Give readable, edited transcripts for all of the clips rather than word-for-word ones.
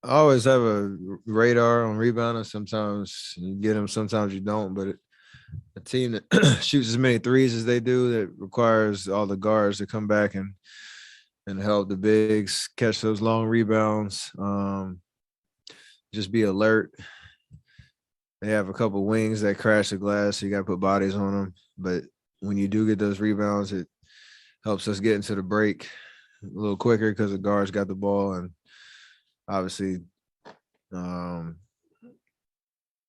I always have a radar on rebounding. Sometimes you get them, sometimes you don't. But a team that shoots as many threes as they do, that requires all the guards to come back and help the bigs catch those long rebounds. Just be alert. They have a couple wings that crash the glass, so you got to put bodies on them. But when you do get those rebounds, it helps us get into the break a little quicker because the guards got the ball, and obviously, um,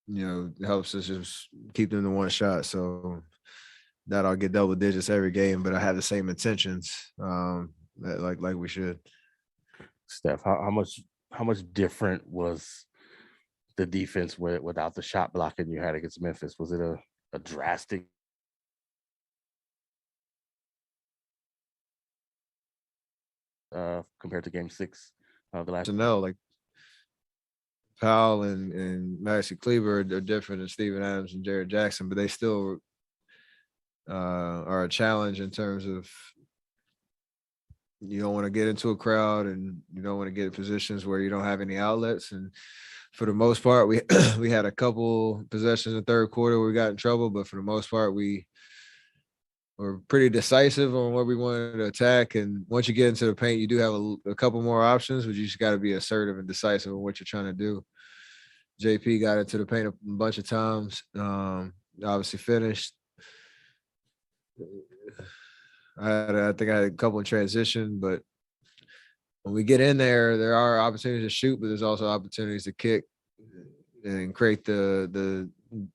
it helps us just keep them to one shot. So that I'll get double digits every game, but I have the same intentions, like we should. Steph, how much different was the defense without the shot blocking you had against Memphis? Was it a drastic compared to Game 6 of the last? To know, like Powell and Maxi Kleber are different than Steven Adams and Jared Jackson, but they still are a challenge in terms of you don't want to get into a crowd and you don't want to get in positions where you don't have any outlets. And for the most part, we we had a couple possessions in the third quarter where we got in trouble, but for the most part, we were pretty decisive on what we wanted to attack. And once you get into the paint, you do have a couple more options, but you just got to be assertive and decisive on what you're trying to do. JP got into the paint a bunch of times. Obviously finished. I think I had a couple in transition, but when we get in there, there are opportunities to shoot, but there's also opportunities to kick and create the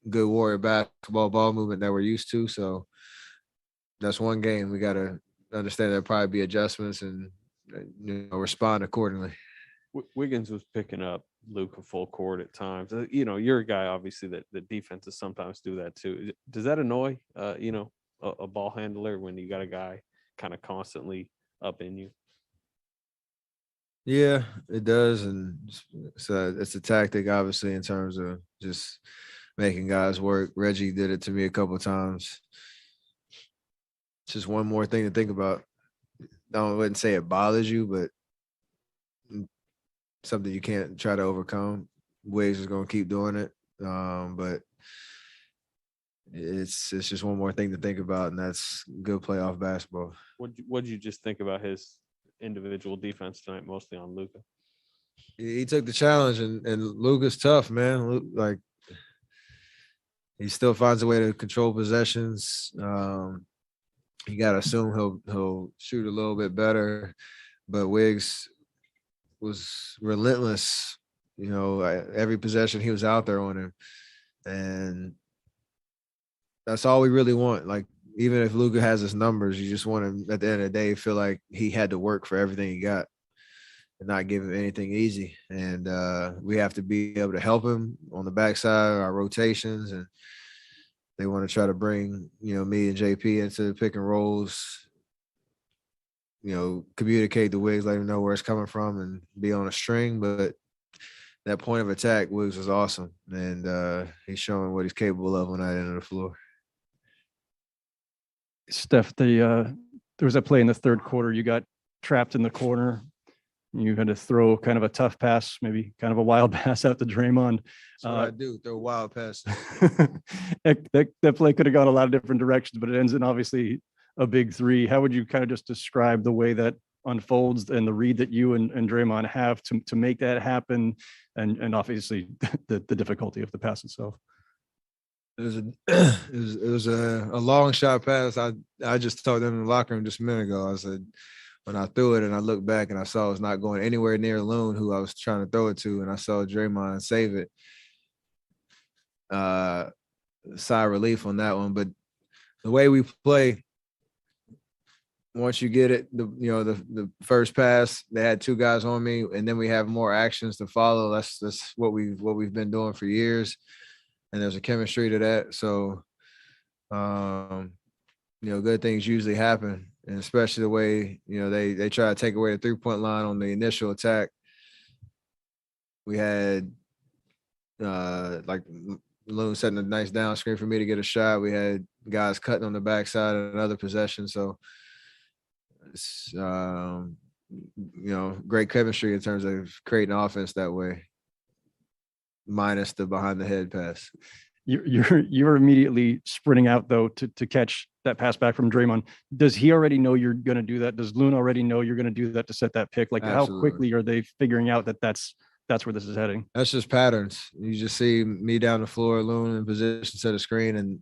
good Warrior basketball ball movement that we're used to. So that's one game. We got to understand there'll probably be adjustments and respond accordingly. Wiggins was picking up Luka full court at times. You're a guy obviously that the defenses sometimes do that too. Does that annoy a ball handler when you got a guy kind of constantly up in you? Yeah, it does, and so it's a tactic, obviously, in terms of just making guys work. Reggie did it to me a couple of times. It's just one more thing to think about. I wouldn't say it bothers you, but something you can't try to overcome. Waves is going to keep doing it, but it's just one more thing to think about, and that's good playoff basketball. What'd you just think about his individual defense tonight, mostly on Luka? He took the challenge, and Luka's tough, man. Like he still finds a way to control possessions. You got to assume he'll shoot a little bit better, but Wiggs was relentless. Every possession he was out there on him, and that's all we really want. Like even if Luka has his numbers, you just want him at the end of the day feel like he had to work for everything he got and not give him anything easy. And we have to be able to help him on the backside, our rotations, and they want to try to bring me and JP into the pick and rolls. Communicate the Wiggs, let him know where it's coming from, and be on a string. But that point of attack, Wiggs was awesome, and he's showing what he's capable of on that end of the floor. Steph, there was a play in the third quarter. You got trapped in the corner. You had to throw kind of a tough pass, maybe kind of a wild pass out to Draymond. That's what I do, throw wild passes. that play could have gone a lot of different directions, but it ends in obviously a big three. How would you kind of just describe the way that unfolds and the read that you and Draymond have to make that happen, and obviously the difficulty of the pass itself? It was a long shot pass. I just told them in the locker room just a minute ago. I said when I threw it and I looked back and I saw it's not going anywhere near Loon, who I was trying to throw it to, and I saw Draymond save it. Sigh of relief on that one, but the way we play, once you get it, the first pass, they had two guys on me, and then we have more actions to follow. That's what we've been doing for years, and there's a chemistry to that. So, good things usually happen, and especially the way they try to take away the 3-point line on the initial attack. We had like Loon setting a nice down screen for me to get a shot. We had guys cutting on the backside of another possession. So, great chemistry in terms of creating offense that way, minus the behind the head pass. You're immediately sprinting out though to catch that pass back from Draymond. Does he already know you're going to do that? Does Loon already know you're going to do that to set that pick? Like Absolutely. how quickly are they figuring out that that's where this is heading? That's just patterns. You just see me down the floor, Loon in position, set a screen, and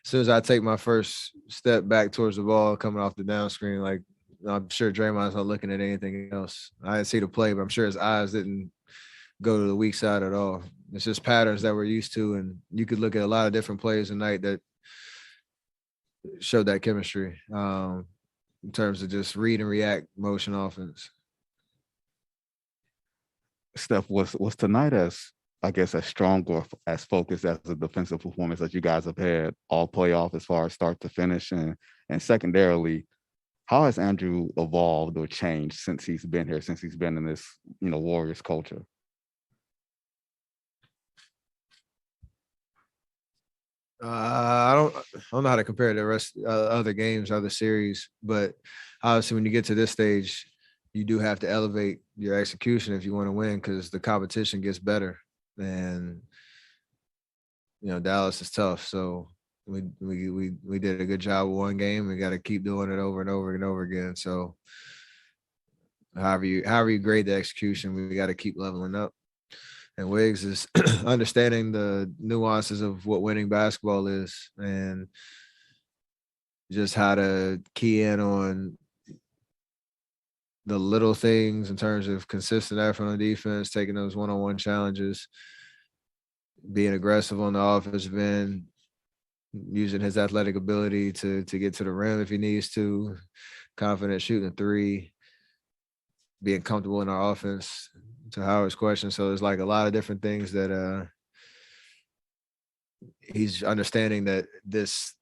as soon as I take my first step back towards the ball coming off the down screen, like I'm sure Draymond's not looking at anything else. I didn't see the play, but I'm sure his eyes didn't go to the weak side at all. It's just patterns that we're used to, and you could look at a lot of different plays tonight that showed that chemistry in terms of just read and react motion offense. Steph, was tonight as, I guess, as strong or as focused as the defensive performance that you guys have had all playoff as far as start to finish? And secondarily, how has Andrew evolved or changed since he's been here, since he's been in this, Warriors culture? I don't know how to compare the rest other games, other series, but obviously when you get to this stage, you do have to elevate your execution if you want to win, because the competition gets better, and Dallas is tough. So we did a good job with one game. We got to keep doing it over and over and over again. So however you grade the execution, we got to keep leveling up. And Wiggs is understanding the nuances of what winning basketball is and just how to key in on the little things in terms of consistent effort on defense, taking those one-on-one challenges, being aggressive on the offensive end, using his athletic ability to get to the rim if he needs to, confident shooting a three, being comfortable in our offense, to Howard's question. So there's like a lot of different things that he's understanding that this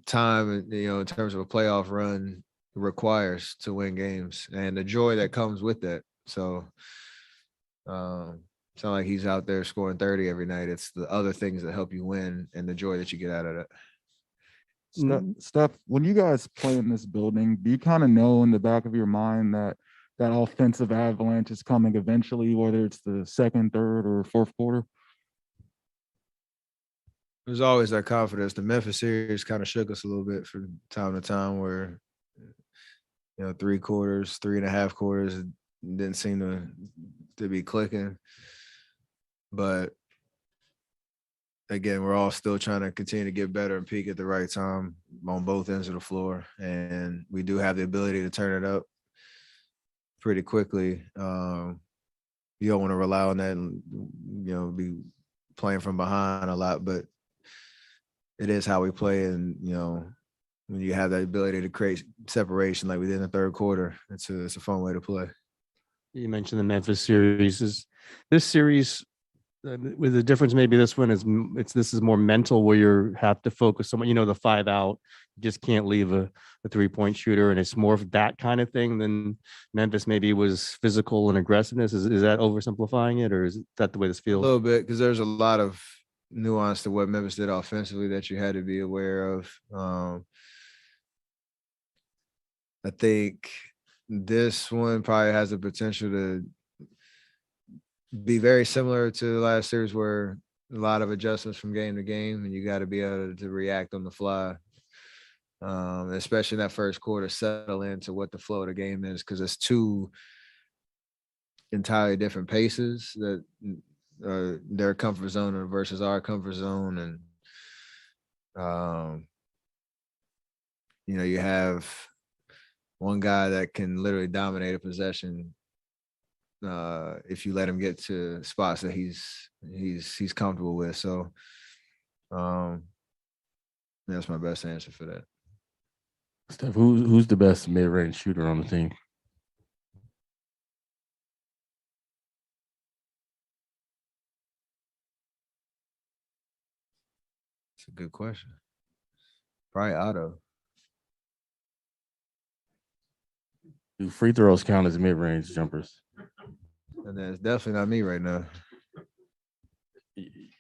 time, in terms of a playoff run, requires to win games, and the joy that comes with that. So it's not like he's out there scoring 30 every night. It's the other things that help you win and the joy that you get out of it. Steph, when you guys play in this building, do you kind of know in the back of your mind that offensive avalanche is coming eventually, whether it's the second, third, or fourth quarter? There's always that confidence. The Memphis series kind of shook us a little bit from time to time, where 3 quarters, 3.5 quarters, it didn't seem to be clicking. But again, we're all still trying to continue to get better and peak at the right time on both ends of the floor, and we do have the ability to turn it up pretty quickly. You don't want to rely on that and be playing from behind a lot, but it is how we play. And when you have that ability to create separation like we did in the third quarter, it's a fun way to play. You mentioned the Memphis series. Is this series with the difference? Maybe this one this is more mental, where you have to focus on the 5 out. You just can't leave a 3-point shooter, and it's more of that kind of thing than Memphis maybe was physical and aggressiveness. Is that oversimplifying it, or is that the way this feels? A little bit, because there's a lot of nuance to what Memphis did offensively that you had to be aware of. I think this one probably has the potential to be very similar to the last series, where a lot of adjustments from game to game, and you got to be able to react on the fly. Especially in that first quarter, settle into what the flow of the game is, because it's 2 entirely different paces that their comfort zone versus our comfort zone. And you have one guy that can literally dominate a possession if you let him get to spots that he's comfortable with. So that's my best answer for that. Steph, who's the best mid-range shooter on the team? It's a good question. Probably Otto. Do free throws count as mid-range jumpers? And then it's definitely not me right now.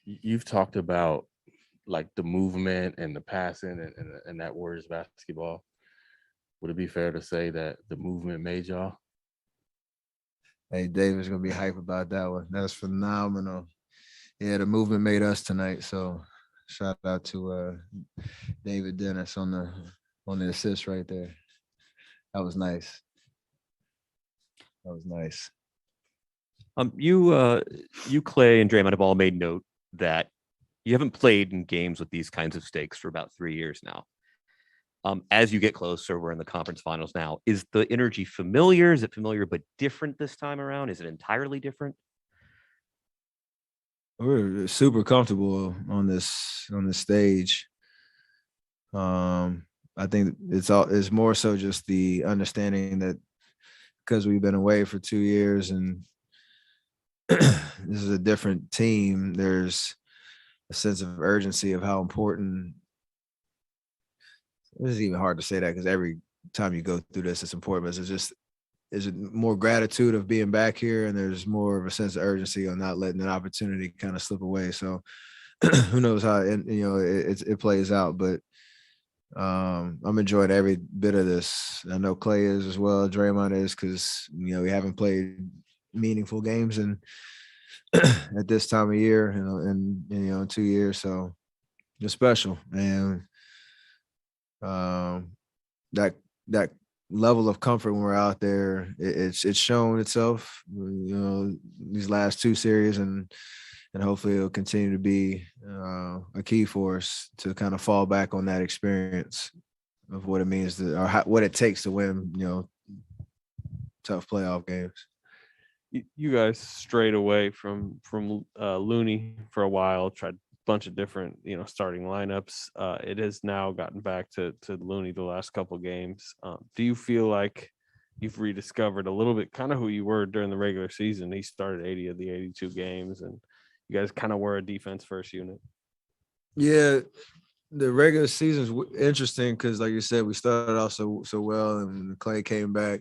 You've talked about like the movement and the passing and that Warriors basketball. Would it be fair to say that the movement made y'all? Hey, David's gonna be hype about that one. That's phenomenal. Yeah, the movement made us tonight. So shout out to David Dennis on the assist right there. That was nice. That was nice. You Clay and Draymond have all made note that you haven't played in games with these kinds of stakes for about 3 years now. As you get closer, we're in the conference finals now. Is the energy familiar? Is it familiar but different this time around? Is it entirely different? We're super comfortable on this stage. I think it's more so just the understanding that because we've been away for 2 years and this is a different team, there's a sense of urgency of how important. This is even hard to say that because every time you go through this, it's important. But there's more gratitude of being back here, and there's more of a sense of urgency on not letting that opportunity kind of slip away. So who knows how it plays out, but I'm enjoying every bit of this. I know Clay is as well, Draymond is, because we haven't played meaningful games and at this time of year, in 2 years. So it's special, and that level of comfort when we're out there, it's shown itself, these last 2 series, and hopefully it'll continue to be a key for us to kind of fall back on that experience of what it means what it takes to win, tough playoff games. You guys strayed away from Looney for a while, tried a bunch of different starting lineups. It has now gotten back to Looney the last couple games. Do you feel like you've rediscovered a little bit kind of who you were during the regular season? He started 80 of the 82 games, and you guys kind of were a defense first unit. Yeah, the regular season's interesting because, like you said, we started off so well, and when Clay came back,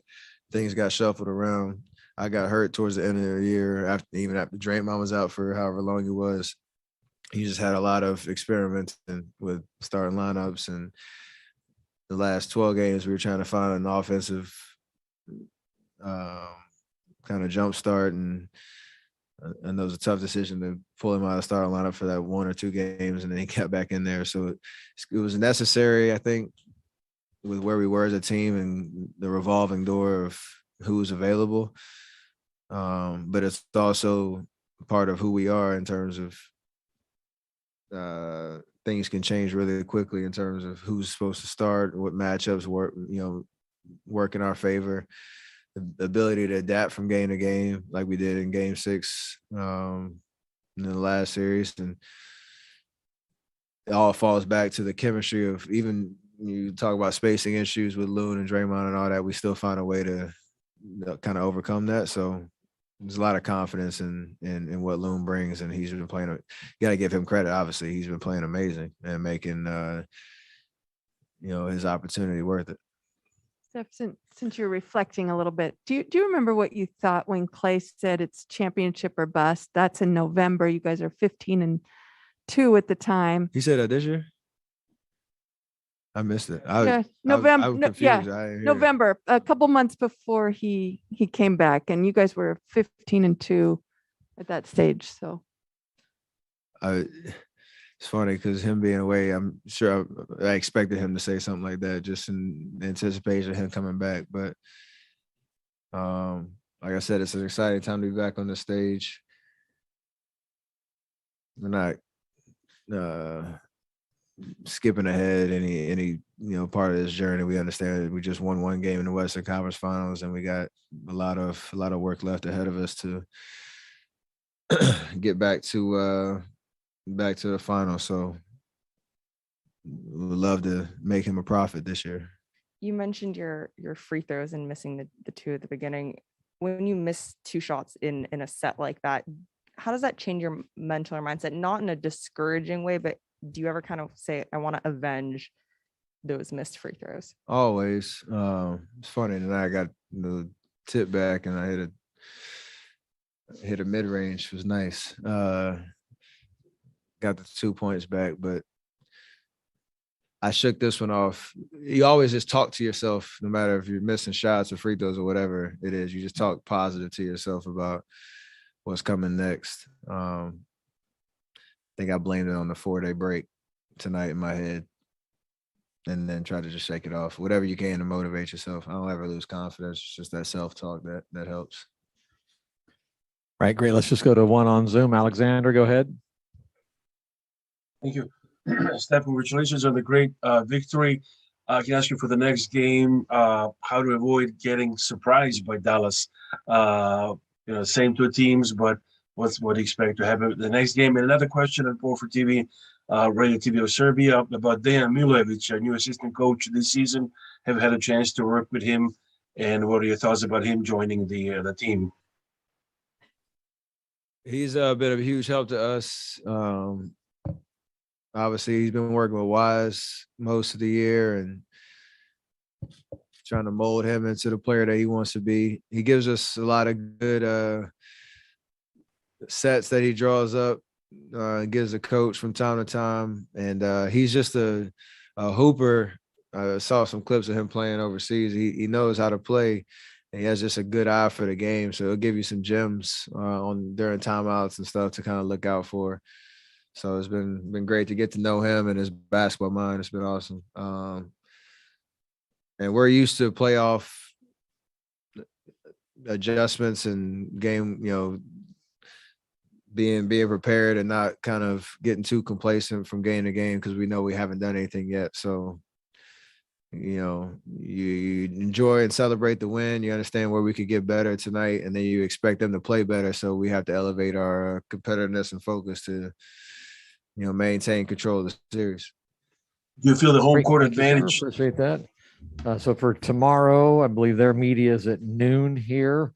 things got shuffled around. I got hurt towards the end of the year, after Draymond was out for however long he was. He just had a lot of experimenting with starting lineups, and the last 12 games we were trying to find an offensive kind of jump start, and that was a tough decision to pull him out of the starting lineup for that 1 or 2 games, and then he got back in there. So it was necessary, I think, with where we were as a team and the revolving door of who was available. But it's also part of who we are in terms of things can change really quickly in terms of who's supposed to start, what matchups work in our favor. The ability to adapt from game to game, like we did in Game 6 in the last series, and it all falls back to the chemistry of, even you talk about spacing issues with Loon and Draymond and all that, we still find a way to kind of overcome that. So there's a lot of confidence in what Loon brings, and he's been playing. You got to give him credit. Obviously, he's been playing amazing and making his opportunity worth it. Steph, since you're reflecting a little bit, do you remember what you thought when Clay said it's championship or bust? That's in November. You guys are 15-2 at the time. He said that this year. I missed it. November. I was confused. I didn't hear it. November, a couple months before he came back, and you guys were 15-2 at that stage. So it's funny because him being away, I'm sure I expected him to say something like that just in anticipation of him coming back. But like I said, it's an exciting time to be back on the stage. We're not skipping ahead any part of this journey. We understand that we just won 1 game in the Western Conference Finals, and we got a lot of work left ahead of us to get back to the final. So we'd love to make him a profit this year. You mentioned your free throws and missing the 2 at the beginning. When you miss 2 shots in a set like that, how does that change your mental or mindset? Not in a discouraging way, but do you ever kind of say, I want to avenge those missed free throws? Always. It's funny. And I got the tip back, and I hit a mid range. It was nice. Got the 2 points back, but I shook this one off. You always just talk to yourself, no matter if you're missing shots or free throws or whatever it is. You just talk positive to yourself about what's coming next. I think I blamed it on the 4-day break tonight in my head, and then try to just shake it off. Whatever you can to motivate yourself. I don't ever lose confidence. It's just that self-talk that helps. Right, great. Let's just go to one on Zoom. Alexander, go ahead. Thank you. Steph, congratulations on the great victory. I can ask you for the next game, how to avoid getting surprised by Dallas. Same two teams, but what do you expect to happen the next game? And another question on for TV, Radio TV of Serbia, about Dejan Milojevic, a new assistant coach this season. Have had a chance to work with him, and what are your thoughts about him joining the team? He's been a huge help to us. Obviously, he's been working with Wise most of the year and trying to mold him into the player that he wants to be. He gives us a lot of good sets that he draws up, gives a coach from time to time. And he's just a hooper. I saw some clips of him playing overseas. He knows how to play. And he has just a good eye for the game. So he'll give you some gems during timeouts and stuff to kind of look out for. So it's been great to get to know him and his basketball mind. It's been awesome. And we're used to playoff adjustments and game, being prepared and not kind of getting too complacent from game to game because we know we haven't done anything yet. So, you enjoy and celebrate the win. You understand where we could get better tonight, and then you expect them to play better. So we have to elevate our competitiveness and focus to maintain control of the series. Do you feel the home Great, court thank you, sir. advantage? Appreciate that. So for tomorrow, I believe their media is at noon here.